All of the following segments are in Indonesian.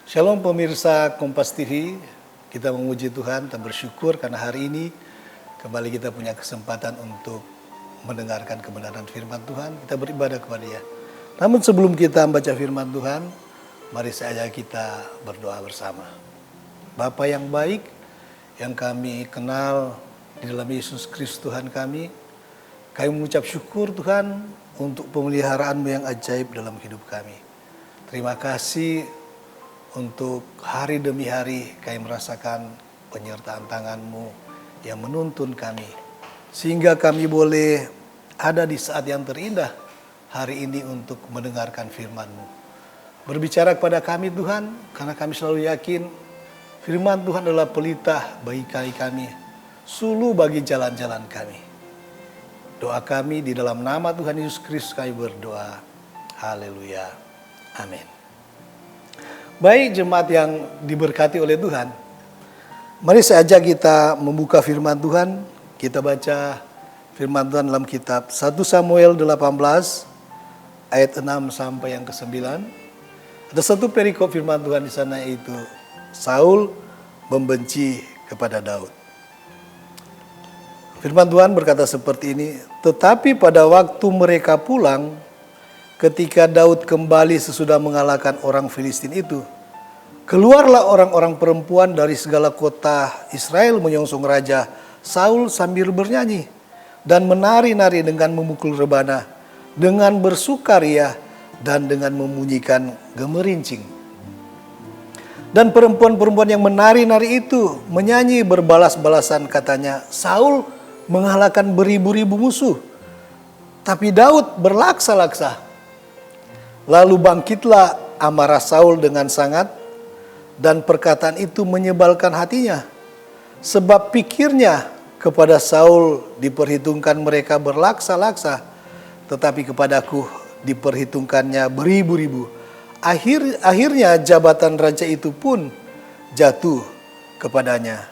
Shalom pemirsa Kompas TV, kita memuji Tuhan, kita bersyukur karena hari ini kembali kita punya kesempatan untuk mendengarkan kebenaran firman Tuhan, kita beribadah kepada Dia. Namun sebelum kita membaca firman Tuhan, mari saja kita berdoa bersama. Bapa yang baik, yang kami kenal di dalam Yesus Kristus Tuhan kami mengucap syukur Tuhan untuk pemeliharaan-Mu yang ajaib dalam hidup kami. Terima kasih untuk hari demi hari kami merasakan penyertaan tangan-Mu yang menuntun kami. Sehingga kami boleh ada di saat yang terindah hari ini untuk mendengarkan firman-Mu. Berbicara kepada kami Tuhan, karena kami selalu yakin firman Tuhan adalah pelita bagi kami, suluh bagi jalan-jalan kami. Doa kami di dalam nama Tuhan Yesus Kristus kami berdoa. Haleluya. Amin. Baik jemaat yang diberkati oleh Tuhan, mari saja kita membuka firman Tuhan. Kita baca firman Tuhan dalam kitab 1 Samuel 18 ayat 6 sampai yang ke-9. Ada satu perikop firman Tuhan di sana, yaitu Saul membenci kepada Daud. Firman Tuhan berkata seperti ini, tetapi pada waktu mereka pulang, ketika Daud kembali sesudah mengalahkan orang Filistin itu, keluarlah orang-orang perempuan dari segala kota Israel menyongsong Raja Saul sambil bernyanyi dan menari-nari dengan memukul rebana, dengan bersukaria dan dengan membunyikan gemerincing. Dan perempuan-perempuan yang menari-nari itu menyanyi berbalas-balasan, katanya, Saul mengalahkan beribu-ribu musuh, tapi Daud berlaksa-laksa. Lalu bangkitlah amarah Saul dengan sangat, dan perkataan itu menyebalkan hatinya, sebab pikirnya kepada Saul diperhitungkan mereka berlaksa-laksa, tetapi kepadaku diperhitungkannya beribu-ribu. Akhirnya jabatan raja itu pun jatuh kepadanya.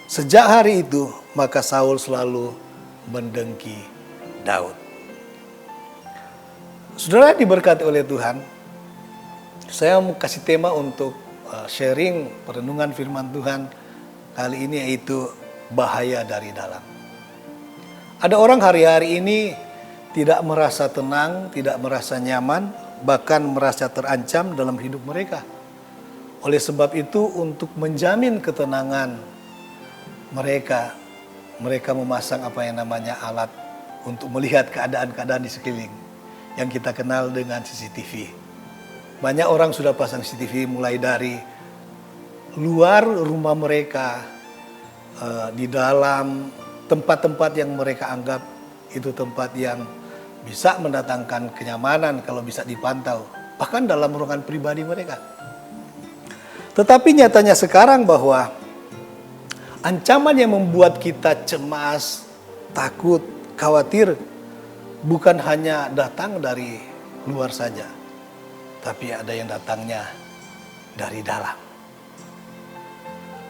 Sejak hari itu maka Saul selalu mendengki Daud. Saudara diberkati oleh Tuhan, saya mau kasih tema untuk sharing perenungan firman Tuhan kali ini, yaitu bahaya dari dalam. Ada orang hari-hari ini tidak merasa tenang, tidak merasa nyaman, bahkan merasa terancam dalam hidup mereka. Oleh sebab itu, untuk menjamin ketenangan mereka memasang apa yang namanya alat untuk melihat keadaan-keadaan di sekeliling, yang kita kenal dengan CCTV. Banyak orang sudah pasang CCTV mulai dari luar rumah mereka, di dalam tempat-tempat yang mereka anggap itu tempat yang bisa mendatangkan kenyamanan kalau bisa dipantau, bahkan dalam ruangan pribadi mereka. Tetapi nyatanya sekarang bahwa ancaman yang membuat kita cemas, takut, khawatir bukan hanya datang dari luar saja, tapi ada yang datangnya dari dalam.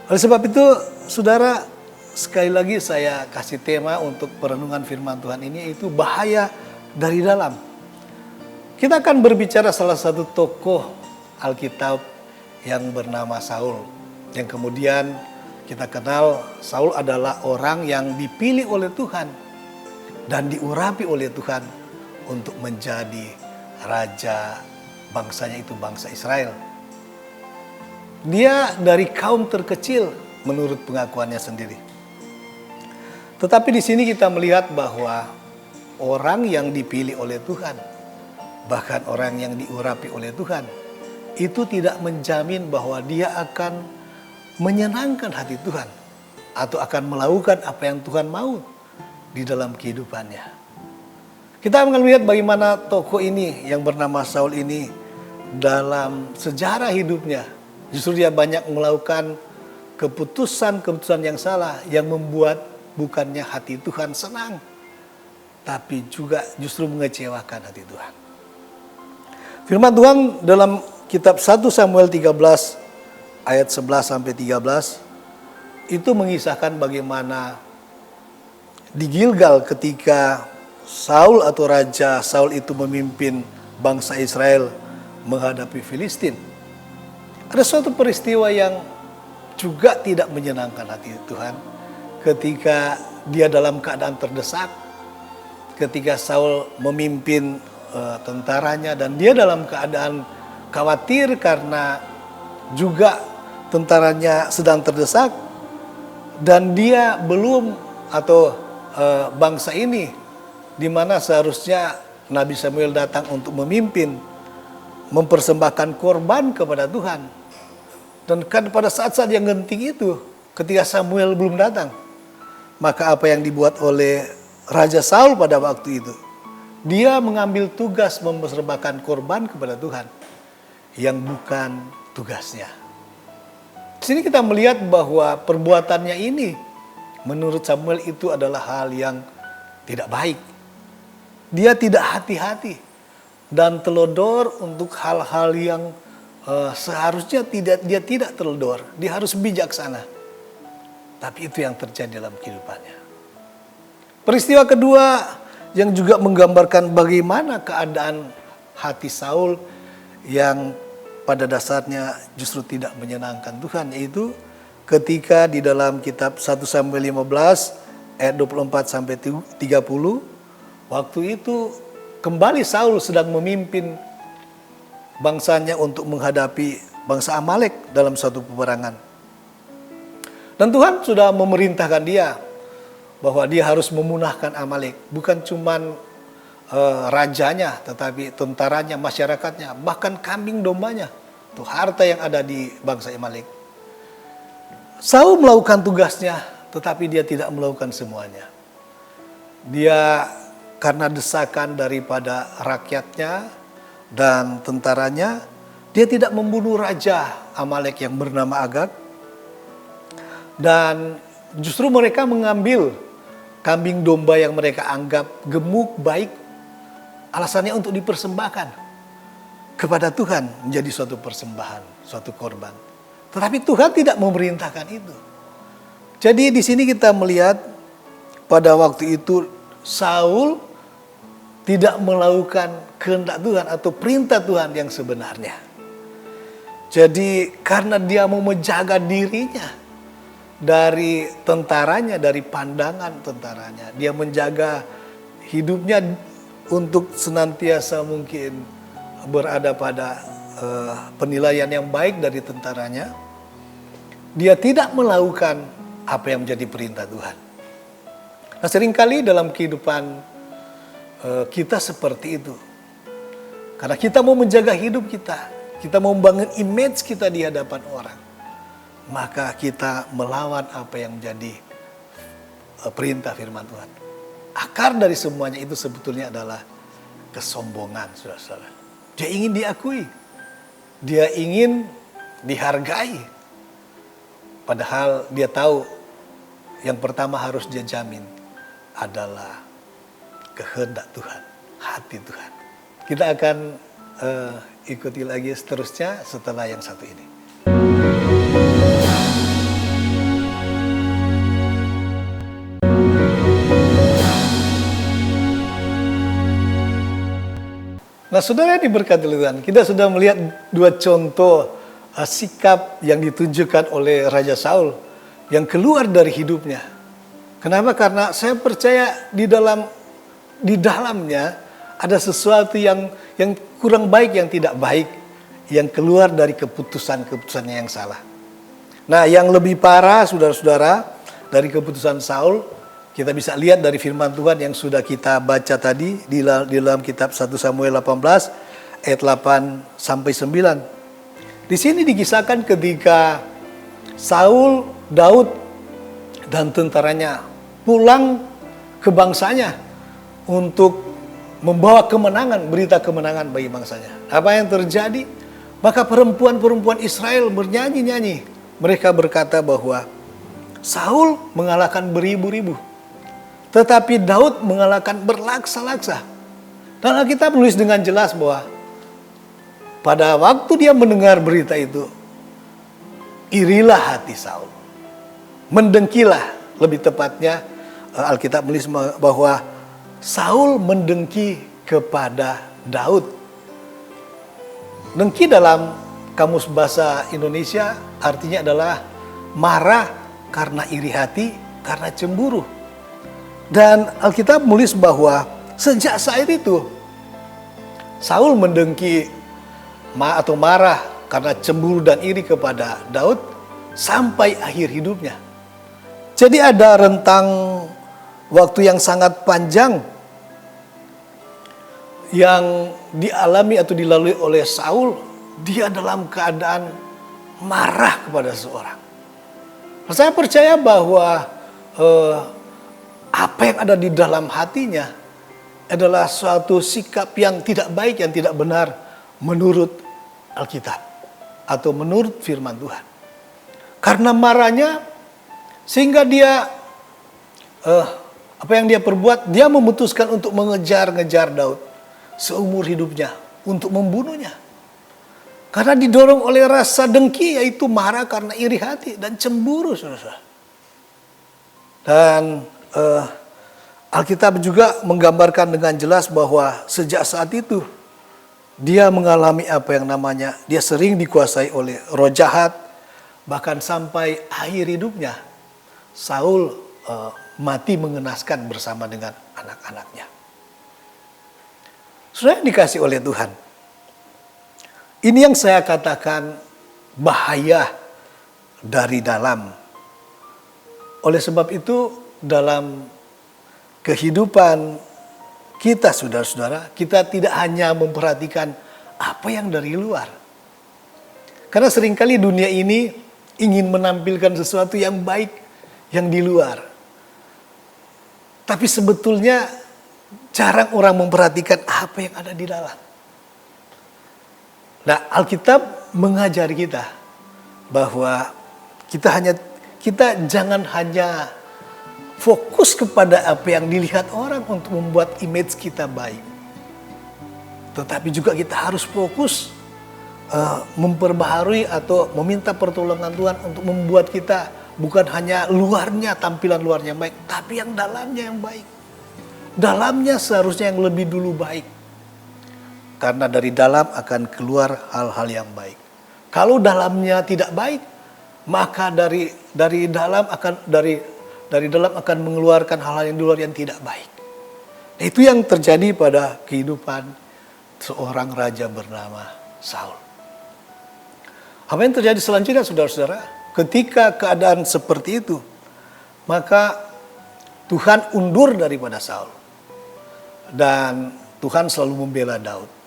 Oleh sebab itu, saudara, sekali lagi saya kasih tema untuk perenungan firman Tuhan ini, yaitu bahaya dari dalam. Kita akan berbicara salah satu tokoh Alkitab yang bernama Saul, yang kemudian kita kenal Saul adalah orang yang dipilih oleh Tuhan dan diurapi oleh Tuhan untuk menjadi raja bangsanya, itu bangsa Israel. Dia dari kaum terkecil menurut pengakuannya sendiri. Tetapi di sini kita melihat bahwa orang yang dipilih oleh Tuhan, bahkan orang yang diurapi oleh Tuhan, itu tidak menjamin bahwa dia akan menyenangkan hati Tuhan atau akan melakukan apa yang Tuhan mau di dalam kehidupannya. Kita akan melihat bagaimana tokoh ini yang bernama Saul ini dalam sejarah hidupnya, justru dia banyak melakukan keputusan-keputusan yang salah yang membuat bukannya hati Tuhan senang, tapi juga justru mengecewakan hati Tuhan. Firman Tuhan dalam kitab 1 Samuel 13 ayat 11 sampai 13 itu mengisahkan bagaimana di Gilgal ketika Saul atau Raja Saul itu memimpin bangsa Israel menghadapi Filistin. Ada suatu peristiwa yang juga tidak menyenangkan hati Tuhan ketika dia dalam keadaan terdesak, ketika Saul memimpin tentaranya dan dia dalam keadaan khawatir karena juga tentaranya sedang terdesak dan dia belum atau bangsa ini di mana seharusnya Nabi Samuel datang untuk memimpin, mempersembahkan korban kepada Tuhan. Dan kan pada saat-saat yang genting itu, ketika Samuel belum datang, maka apa yang dibuat oleh Raja Saul pada waktu itu, dia mengambil tugas mempersembahkan korban kepada Tuhan yang bukan tugasnya. Di sini kita melihat bahwa perbuatannya ini menurut Samuel itu adalah hal yang tidak baik. Dia tidak hati-hati dan teledor untuk hal-hal yang seharusnya dia tidak teledor. Dia harus bijaksana. Tapi itu yang terjadi dalam kehidupannya. Peristiwa kedua yang juga menggambarkan bagaimana keadaan hati Saul yang pada dasarnya justru tidak menyenangkan Tuhan, yaitu ketika di dalam kitab 1 Samuel 15 ayat 24 sampai 30, waktu itu kembali Saul sedang memimpin bangsanya untuk menghadapi bangsa Amalek dalam suatu peperangan. Dan Tuhan sudah memerintahkan dia bahwa dia harus memunahkan Amalek, bukan cuman rajanya, tetapi tentaranya, masyarakatnya, bahkan kambing dombanya, itu harta yang ada di bangsa Amalek. Saul melakukan tugasnya, tetapi dia tidak melakukan semuanya. Dia karena desakan daripada rakyatnya dan tentaranya, dia tidak membunuh raja Amalek yang bernama Agag. Dan justru mereka mengambil kambing domba yang mereka anggap gemuk, baik, alasannya untuk dipersembahkan kepada Tuhan, menjadi suatu persembahan, suatu korban. Tetapi Tuhan tidak memerintahkan itu. Jadi di sini kita melihat pada waktu itu Saul tidak melakukan kehendak Tuhan atau perintah Tuhan yang sebenarnya. Jadi karena dia mau menjaga dirinya dari tentaranya, dari pandangan tentaranya, dia menjaga hidupnya untuk senantiasa mungkin berada pada penilaian yang baik dari tentaranya. Dia tidak melakukan apa yang menjadi perintah Tuhan. Nah, seringkali dalam kehidupan kita seperti itu. Karena kita mau menjaga hidup kita mau membangun image kita di hadapan orang, maka kita melawan apa yang menjadi perintah firman Tuhan. Akar dari semuanya itu sebetulnya adalah kesombongan, saudara-saudara. Dia ingin diakui, dia ingin dihargai. Padahal dia tahu yang pertama harus dia jamin adalah kehendak Tuhan, hati Tuhan. Kita akan ikuti lagi seterusnya setelah yang satu ini. Nah, saudara diberkati Tuhan, kita sudah melihat dua contoh sikap yang ditunjukkan oleh Raja Saul yang keluar dari hidupnya. Kenapa? Karena saya percaya di dalamnya ada sesuatu yang kurang baik, yang tidak baik, yang keluar dari keputusannya yang salah. Nah, yang lebih parah, saudara-saudara, dari keputusan Saul, kita bisa lihat dari firman Tuhan yang sudah kita baca tadi di dalam kitab 1 Samuel 18 ayat 8 sampai 9. Di sini dikisahkan ketika Saul, Daud dan tentaranya pulang ke bangsanya untuk membawa kemenangan, berita kemenangan bagi bangsanya. Apa yang terjadi? Maka perempuan-perempuan Israel bernyanyi-nyanyi. Mereka berkata bahwa Saul mengalahkan beribu-ribu, tetapi Daud mengalahkan berlaksa-laksa. Dan Alkitab menulis dengan jelas bahwa pada waktu dia mendengar berita itu, irilah hati Saul. Mendengkilah, lebih tepatnya Alkitab menulis bahwa Saul mendengki kepada Daud. Dengki dalam kamus bahasa Indonesia artinya adalah marah karena iri hati, karena cemburu. Dan Alkitab menulis bahwa sejak saat itu Saul mendengki atau marah karena cemburu dan iri kepada Daud sampai akhir hidupnya. Jadi ada rentang waktu yang sangat panjang yang dialami atau dilalui oleh Saul. Dia dalam keadaan marah kepada seseorang. Saya percaya bahwa apa yang ada di dalam hatinya adalah suatu sikap yang tidak baik, yang tidak benar menurut Alkitab atau menurut firman Tuhan. Karena marahnya sehingga dia apa yang dia perbuat, dia memutuskan untuk mengejar-ngejar Daud seumur hidupnya untuk membunuhnya. Karena didorong oleh rasa dengki, yaitu marah karena iri hati dan cemburu, saudara. Dan Alkitab juga menggambarkan dengan jelas bahwa sejak saat itu dia mengalami apa yang namanya, dia sering dikuasai oleh roh jahat, bahkan sampai akhir hidupnya Saul mati mengenaskan bersama dengan anak-anaknya. Saudara yang dikasih oleh Tuhan, ini yang saya katakan bahaya dari dalam. Oleh sebab itu dalam kehidupan kita, saudara-saudara, kita tidak hanya memperhatikan apa yang dari luar. Karena seringkali dunia ini ingin menampilkan sesuatu yang baik yang di luar. Tapi sebetulnya jarang orang memperhatikan apa yang ada di dalam. Nah, Alkitab mengajari kita bahwa kita jangan hanya fokus kepada apa yang dilihat orang untuk membuat image kita baik. Tetapi juga kita harus fokus memperbaharui atau meminta pertolongan Tuhan untuk membuat kita bukan hanya luarnya, tampilan luarnya baik, tapi yang dalamnya yang baik. Dalamnya seharusnya yang lebih dulu baik. Karena dari dalam akan keluar hal-hal yang baik. Kalau dalamnya tidak baik, maka dari dalam akan mengeluarkan hal-hal yang di luar yang tidak baik. Itu yang terjadi pada kehidupan seorang raja bernama Saul. Apa yang terjadi selanjutnya, saudara-saudara? Ketika keadaan seperti itu, maka Tuhan undur daripada Saul. Dan Tuhan selalu membela Daud.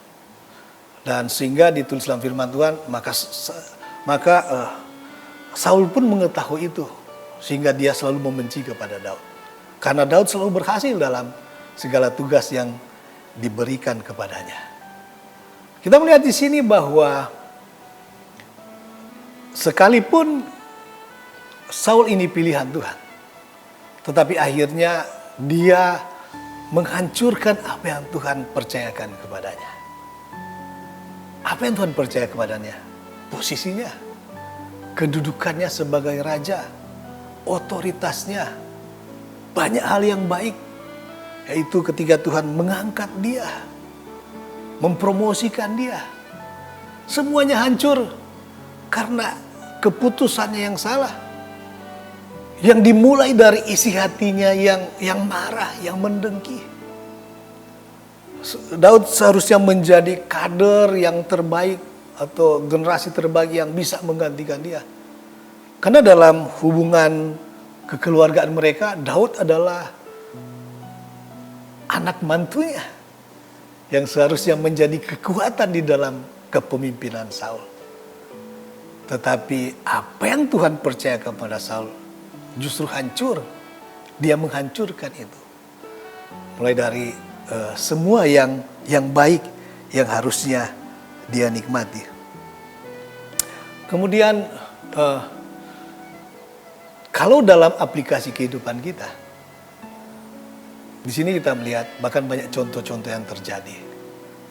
Dan sehingga ditulis dalam firman Tuhan, maka Saul pun mengetahui itu. Sehingga dia selalu membenci kepada Daud. Karena Daud selalu berhasil dalam segala tugas yang diberikan kepadanya. Kita melihat di sini bahwa sekalipun Saul ini pilihan Tuhan, tetapi akhirnya dia menghancurkan apa yang Tuhan percayakan kepadanya. Apa yang Tuhan percaya kepadanya? Posisinya, kedudukannya sebagai raja, otoritasnya, banyak hal yang baik. Yaitu ketika Tuhan mengangkat dia, mempromosikan dia. Semuanya hancur karena keputusannya yang salah. Yang dimulai dari isi hatinya yang marah, yang mendengki. Daud seharusnya menjadi kader yang terbaik atau generasi terbaik yang bisa menggantikan dia. Karena dalam hubungan kekeluargaan mereka, Daud adalah anak mantunya yang seharusnya menjadi kekuatan di dalam kepemimpinan Saul. Tetapi apa yang Tuhan percaya kepada Saul justru hancur. Dia menghancurkan itu. Mulai dari semua yang baik yang harusnya dia nikmati. Kemudian kalau dalam aplikasi kehidupan kita, di sini kita melihat bahkan banyak contoh-contoh yang terjadi.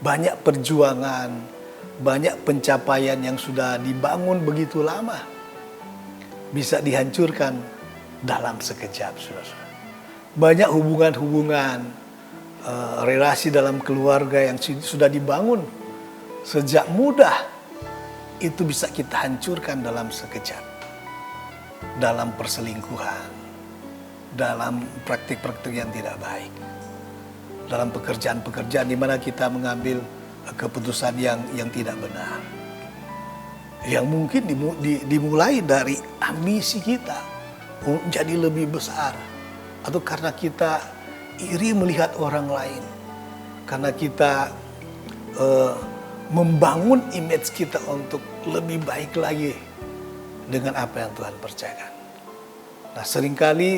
Banyak perjuangan, banyak pencapaian yang sudah dibangun begitu lama bisa dihancurkan dalam sekejap, saudara. Banyak hubungan-hubungan, relasi dalam keluarga yang sudah dibangun sejak muda, itu bisa kita hancurkan dalam sekejap. Dalam perselingkuhan, dalam praktik-praktik yang tidak baik, dalam pekerjaan-pekerjaan di mana kita mengambil keputusan yang tidak benar. Yang mungkin dimulai dari ambisi kita menjadi lebih besar. Atau karena kita iri melihat orang lain. Karena kita membangun image kita untuk lebih baik lagi dengan apa yang Tuhan percayakan. Nah, seringkali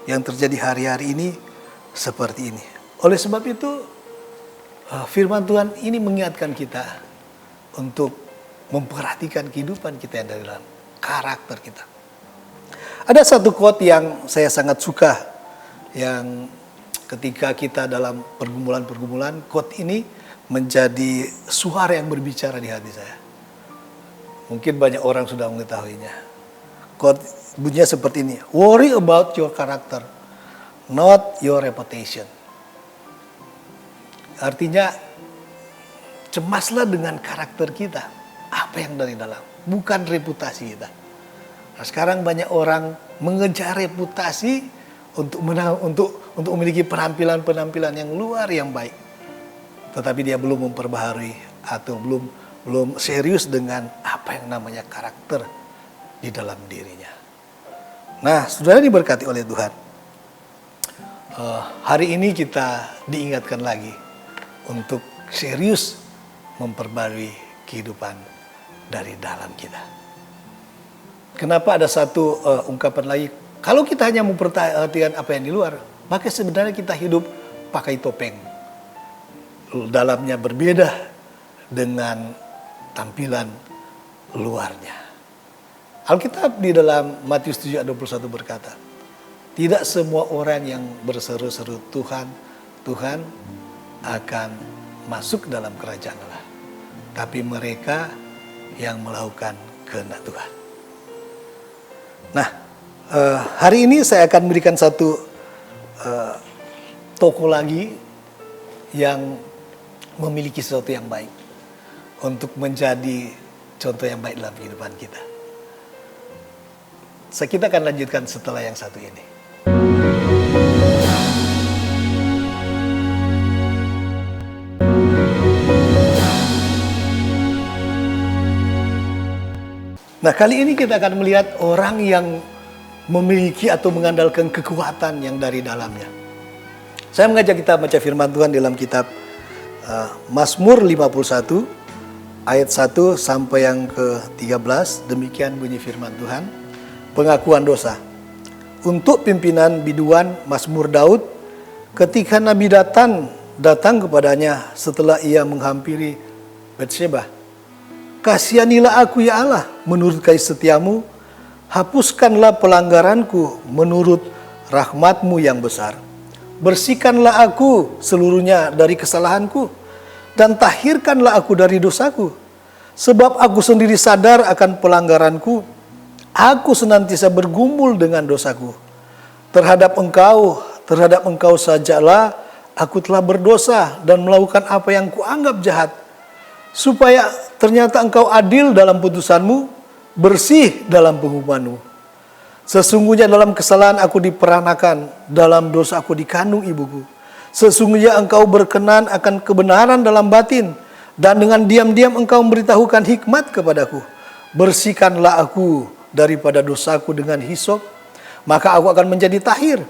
yang terjadi hari-hari ini seperti ini. Oleh sebab itu, firman Tuhan ini mengingatkan kita untuk memperhatikan kehidupan kita yang dari dalam karakter kita. Ada satu quote yang saya sangat suka, yang ketika kita dalam pergumulan-pergumulan, quote ini menjadi suara yang berbicara di hati saya. Mungkin banyak orang sudah mengetahuinya. Quote bunyinya seperti ini: worry about your character, not your reputation. Artinya, cemaslah dengan karakter kita, apa yang dari dalam, bukan reputasi kita. Nah, sekarang banyak orang mengejar reputasi untuk memiliki penampilan yang luar yang baik, tetapi dia belum memperbaharui atau belum serius dengan apa yang namanya karakter di dalam dirinya. Nah, saudara diberkati oleh Tuhan. Hari ini kita diingatkan lagi untuk serius memperbarui kehidupan dari dalam kita. Kenapa ada satu ungkapan lagi? Kalau kita hanya memperhatikan apa yang di luar, maka sebenarnya kita hidup pakai topeng. Dalamnya berbeda dengan tampilan luarnya. Alkitab di dalam Matius 7:21 berkata, tidak semua orang yang berseru-seru Tuhan, Tuhan akan masuk dalam kerajaan Allah. Tapi mereka yang melakukan kehendak Tuhan. Nah, hari ini saya akan memberikan satu tokoh lagi yang memiliki sesuatu yang baik untuk menjadi contoh yang baik dalam kehidupan kita. Kita akan lanjutkan setelah yang satu ini. Nah, kali ini kita akan melihat orang yang memiliki atau mengandalkan kekuatan yang dari dalamnya. Saya mengajak kita baca firman Tuhan dalam kitab Mazmur 51 ayat 1 sampai yang ke-13. Demikian bunyi firman Tuhan. Pengakuan dosa. Untuk pimpinan biduan Mazmur Daud, ketika Nabi datang kepadanya setelah ia menghampiri Betsheba. Kasihanilah aku ya Allah menurut kasih setiamu, hapuskanlah pelanggaranku menurut rahmatmu yang besar. Bersihkanlah aku seluruhnya dari kesalahanku, dan tahirkanlah aku dari dosaku. Sebab aku sendiri sadar akan pelanggaranku, aku senantiasa bergumul dengan dosaku. Terhadap engkau sajalah aku telah berdosa dan melakukan apa yang kuanggap jahat. Supaya ternyata engkau adil dalam putusanmu, bersih dalam penghukumanmu. Sesungguhnya dalam kesalahan aku diperanakan, dalam dosa aku dikandung ibuku. Sesungguhnya engkau berkenan akan kebenaran dalam batin, dan dengan diam-diam engkau memberitahukan hikmat kepadaku. Bersihkanlah aku daripada dosaku dengan hisop, maka aku akan menjadi tahir.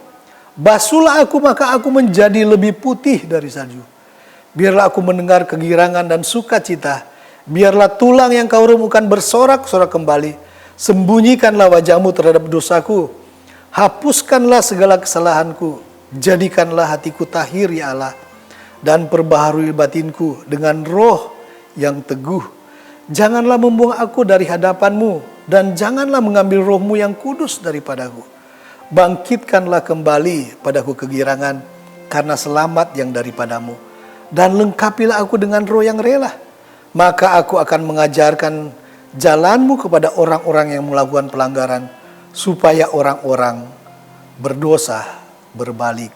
Basuhlah aku, maka aku menjadi lebih putih dari salju. Biarlah aku mendengar kegirangan dan sukacita. Biarlah tulang yang kau remukan bersorak-sorak kembali. Sembunyikanlah wajahmu terhadap dosaku. Hapuskanlah segala kesalahanku. Jadikanlah hatiku tahir ya Allah. Dan perbaharui batinku dengan roh yang teguh. Janganlah membuang aku dari hadapanmu. Dan janganlah mengambil rohmu yang kudus daripadaku. Bangkitkanlah kembali padaku kegirangan karena selamat yang daripadamu. Dan lengkapilah aku dengan roh yang rela. Maka aku akan mengajarkan jalanmu kepada orang-orang yang melakukan pelanggaran, supaya orang-orang berdosa berbalik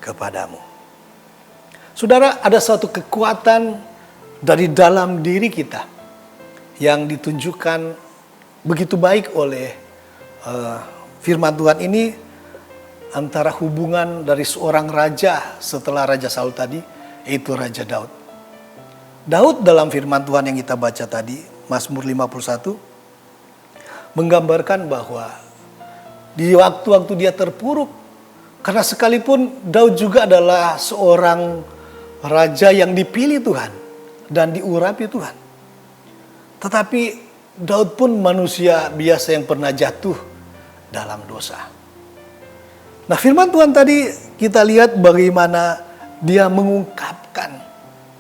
kepadamu. Saudara, ada suatu kekuatan dari dalam diri kita yang ditunjukkan begitu baik oleh firman Tuhan ini antara hubungan dari seorang raja setelah Raja Saul tadi, yaitu Raja Daud. Daud dalam firman Tuhan yang kita baca tadi, Mazmur 51, menggambarkan bahwa di waktu-waktu dia terpuruk, karena sekalipun Daud juga adalah seorang raja yang dipilih Tuhan dan diurapi Tuhan, tetapi Daud pun manusia biasa yang pernah jatuh dalam dosa. Nah, firman Tuhan tadi kita lihat bagaimana dia mengungkapkan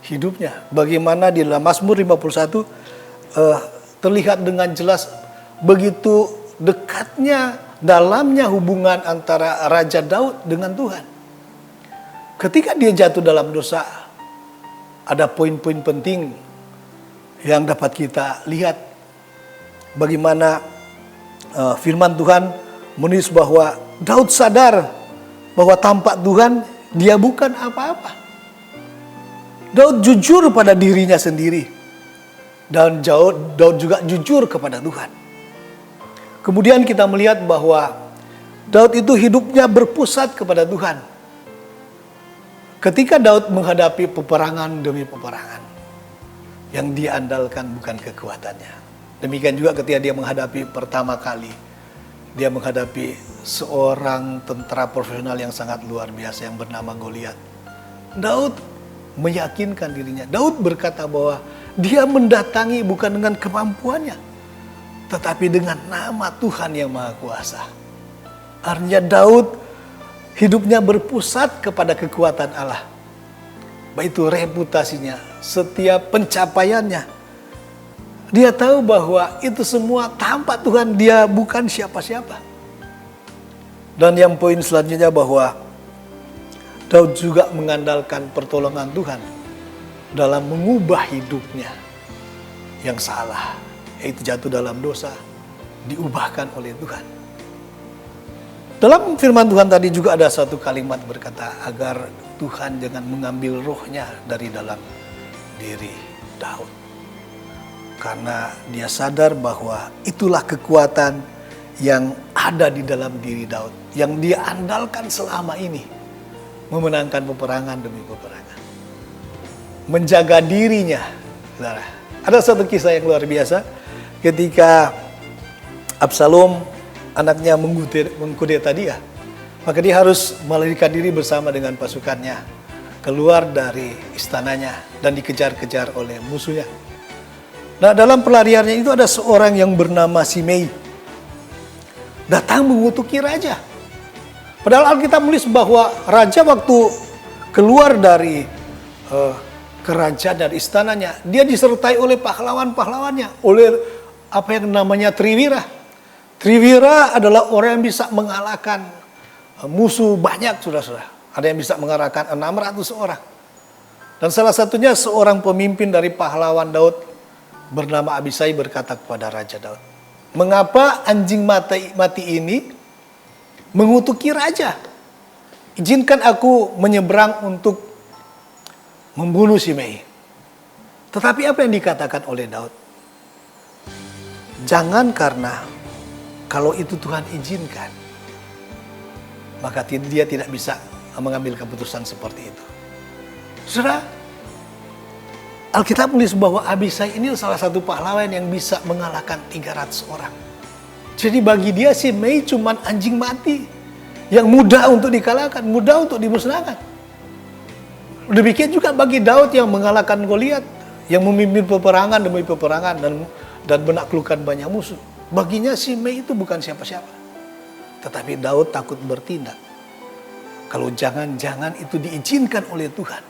hidupnya. Bagaimana di dalam Mazmur 51 terlihat dengan jelas begitu dekatnya, dalamnya hubungan antara Raja Daud dengan Tuhan. Ketika dia jatuh dalam dosa, ada poin-poin penting yang dapat kita lihat. Bagaimana firman Tuhan menulis bahwa Daud sadar bahwa tanpa Tuhan dia bukan apa-apa. Daud jujur pada dirinya sendiri. Dan Daud juga jujur kepada Tuhan. Kemudian kita melihat bahwa Daud itu hidupnya berpusat kepada Tuhan. Ketika Daud menghadapi peperangan demi peperangan, yang dia andalkan bukan kekuatannya. Demikian juga ketika dia menghadapi pertama kali, dia menghadapi seorang tentara profesional yang sangat luar biasa yang bernama Goliat. Daud meyakinkan dirinya. Daud berkata bahwa dia mendatangi bukan dengan kemampuannya, tetapi dengan nama Tuhan yang Maha Kuasa. Artinya Daud hidupnya berpusat kepada kekuatan Allah. Baik itu reputasinya, setiap pencapaiannya. Dia tahu bahwa itu semua tanpa Tuhan dia bukan siapa-siapa. Dan yang poin selanjutnya bahwa Daud juga mengandalkan pertolongan Tuhan dalam mengubah hidupnya yang salah, yaitu jatuh dalam dosa, diubahkan oleh Tuhan. Dalam firman Tuhan tadi juga ada satu kalimat berkata, agar Tuhan jangan mengambil rohnya dari dalam diri Daud. Karena dia sadar bahwa itulah kekuatan yang ada di dalam diri Daud, yang dia andalkan selama ini, memenangkan peperangan demi peperangan, menjaga dirinya. Saudara, ada satu kisah yang luar biasa ketika Absalom anaknya mengkudeta dia, maka dia harus melarikan diri bersama dengan pasukannya keluar dari istananya dan dikejar-kejar oleh musuhnya. Nah, dalam pelariannya itu ada seorang yang bernama Simei datang mengutuki raja. Padahal Alkitab menulis bahwa raja waktu keluar dari kerajaan dari istananya, dia disertai oleh pahlawan-pahlawannya, oleh apa yang namanya Triwira. Triwira adalah orang yang bisa mengalahkan musuh banyak, saudara-saudara. Ada yang bisa mengalahkan 600 orang. Dan salah satunya seorang pemimpin dari pahlawan Daud bernama Abisai berkata kepada Raja Daud, mengapa anjing mati ini mengutuki raja? Izinkan aku menyeberang untuk membunuh Simei. Tetapi apa yang dikatakan oleh Daud? Jangan, karena kalau itu Tuhan izinkan, maka dia tidak bisa mengambil keputusan seperti itu. Saudara, Alkitab menulis bahwa Abisai ini salah satu pahlawan yang bisa mengalahkan 300 orang. Jadi bagi dia Simei cuma anjing mati yang mudah untuk dikalahkan, mudah untuk dimusnahkan. Demikian juga bagi Daud yang mengalahkan Goliat, yang memimpin peperangan demi peperangan dan menaklukkan banyak musuh. Baginya Simei itu bukan siapa-siapa. Tetapi Daud takut bertindak. Kalau jangan-jangan itu diizinkan oleh Tuhan.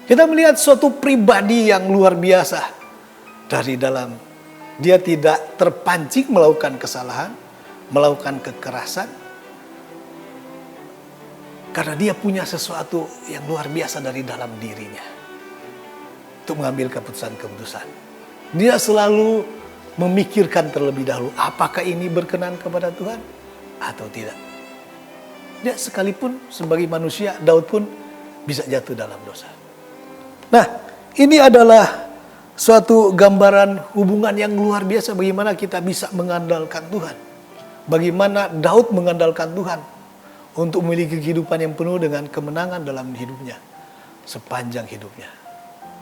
Kita melihat suatu pribadi yang luar biasa dari dalam. Dia tidak terpancing melakukan kesalahan, melakukan kekerasan. Karena dia punya sesuatu yang luar biasa dari dalam dirinya. Untuk mengambil keputusan-keputusan. Dia selalu memikirkan terlebih dahulu, apakah ini berkenan kepada Tuhan atau tidak. Dia sekalipun sebagai manusia, Daud pun bisa jatuh dalam dosa. Nah, ini adalah suatu gambaran hubungan yang luar biasa bagaimana kita bisa mengandalkan Tuhan. Bagaimana Daud mengandalkan Tuhan untuk memiliki kehidupan yang penuh dengan kemenangan dalam hidupnya sepanjang hidupnya.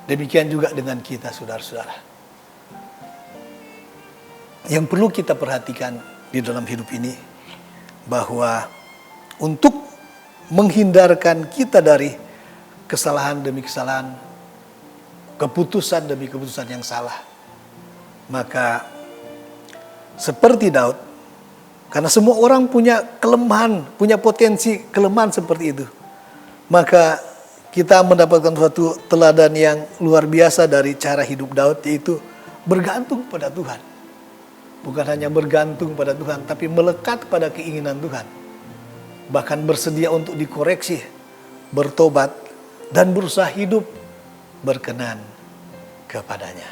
Demikian juga dengan kita, saudara-saudara. Yang perlu kita perhatikan di dalam hidup ini, bahwa untuk menghindarkan kita dari kesalahan demi kesalahan, keputusan demi keputusan yang salah, maka seperti Daud, karena semua orang punya kelemahan, punya potensi kelemahan seperti itu, maka kita mendapatkan suatu teladan yang luar biasa dari cara hidup Daud, yaitu bergantung pada Tuhan. Bukan hanya bergantung pada Tuhan, tapi melekat pada keinginan Tuhan. Bahkan bersedia untuk dikoreksi, bertobat, dan berusaha hidup berkenan kepadanya.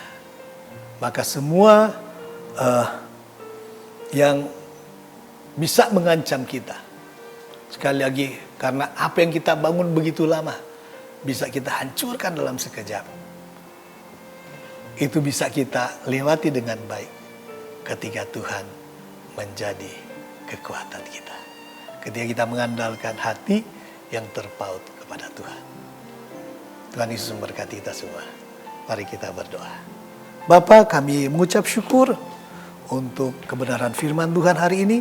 Maka semua yang bisa mengancam kita, sekali lagi, karena apa yang kita bangun begitu lama, bisa kita hancurkan dalam sekejap. Itu bisa kita lewati dengan baik ketika Tuhan menjadi kekuatan kita. Ketika kita mengandalkan hati yang terpaut kepada Tuhan. Tuhan Yesus memberkati kita semua. Mari kita berdoa. Bapa, kami mengucap syukur untuk kebenaran firman Tuhan hari ini.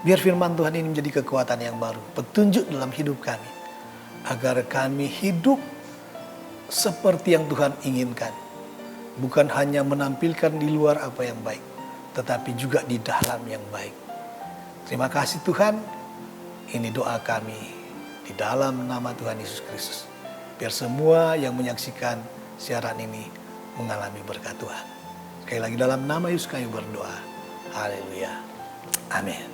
Biar firman Tuhan ini menjadi kekuatan yang baru, petunjuk dalam hidup kami, agar kami hidup seperti yang Tuhan inginkan. Bukan hanya menampilkan di luar apa yang baik, tetapi juga di dalam yang baik. Terima kasih Tuhan. Ini doa kami di dalam nama Tuhan Yesus Kristus. Biar semua yang menyaksikan siaran ini mengalami berkat Tuhan. Sekali lagi dalam nama Yesus kami berdoa. Haleluya. Amin.